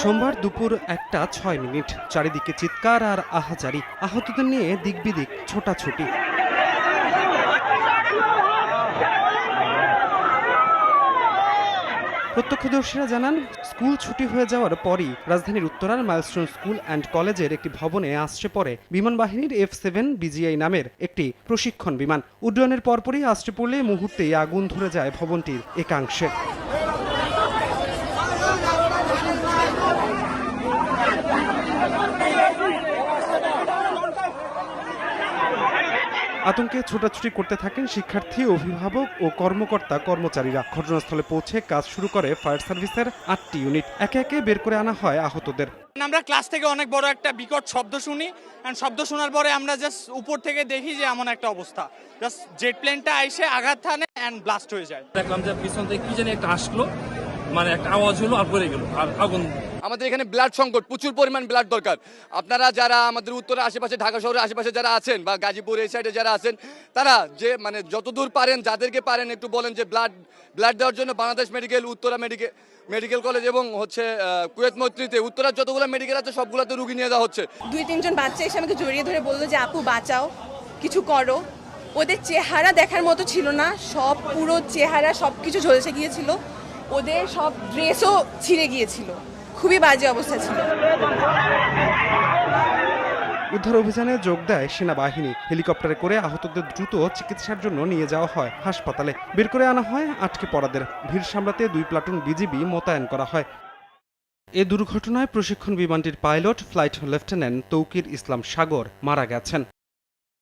সোমবার দুপুর 1:06 চারিদিকে চিৎকার আর আহাজারি, আহতদের নিয়ে দিকবিদিক ছোটাছুটি। প্রত্যক্ষদর্শীরা জানান, স্কুল ছুটি হয়ে যাওয়ার পরই রাজধানীর উত্তরার মাইলস্টোন স্কুল অ্যান্ড কলেজের একটি ভবনে আসছে পড়ে বিমান বাহিনীর F-7 BGI নামের একটি প্রশিক্ষণ বিমান। উড্ডয়নের পরপরই আসছে পড়লে মুহূর্তেই আগুন ধরে যায় ভবনটির একাংশে। আতঙ্কে ছোটাছুটি করতে থাকেন শিক্ষার্থী, অভিভাবক ও কর্মকর্তা-কর্মচারীরা। ঘটনাস্থলে পৌঁছে কাজ শুরু করে ফায়ার সার্ভিসের 8টি ইউনিট। একে একে বের করে আনা হয় আহতদের। আমরা ক্লাস থেকে অনেক বড় একটা বিকট শব্দ শুনি, এন্ড শব্দ শোনার পরে আমরা জাস্ট উপর থেকে দেখি যে এমন একটা অবস্থা, জাস্ট জেট প্লেনটা এসে আঘাত হানে এন্ড ব্লাস্ট হয়ে যায়। দেখলাম যে পিছন থেকে কি জানি একটা আসলো, মানে একটা আওয়াজ হলো আর পড়ে গেল আর আগুন। আমাদের এখানে ব্লাড সংকট, প্রচুর পরিমাণ ব্লাড দরকার। আপনারা যারা আমাদের উত্তরের আশেপাশে, ঢাকা শহরের আশেপাশে যারা আছেন বা গাজীপুর এই সাইডে যারা আছেন, তারা যে মানে যতদূর পারেন, যাদেরকে পারেন একটু বলেন যে ব্লাড দেওয়ার জন্য Bangladesh medical, Uttara medical college এবং কুয়েত মৈত্রীতে উত্তরার যতগুলো মেডিকেল আছে সবগুলোতে রুগী নিয়ে যাওয়া হচ্ছে। 2-3 জন বাচ্চা এসে আমাকে জড়িয়ে ধরে বললো যে আপু বাঁচাও, কিছু করো। ওদের চেহারা দেখার মতো ছিল না, সব পুরো চেহারা সবকিছু ঝলসে গিয়েছিল, ওদের সব ড্রেসও ছিঁড়ে গিয়েছিল, খুবই বাজে অবস্থা ছিল। উদ্ধার অভিযানে যোগ দেয় সেনাবাহিনী। হেলিকপ্টারে করে আহতদের দ্রুত চিকিৎসার জন্য নিয়ে যাওয়া হয় হাসপাতালে। বের করে আনা হয় আটকে পড়াদের। ভিড় সামলাতে 2 প্লাটুন বিজিবি মোতায়েন করা হয়। এ দুর্ঘটনায় প্রশিক্ষণ বিমানটির পাইলট ফ্লাইট লেফটেন্যান্ট তৌকির ইসলাম সাগর মারা গেছেন।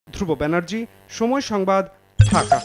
ধ্রুব ব্যানার্জি, সময় সংবাদ, ঢাকা।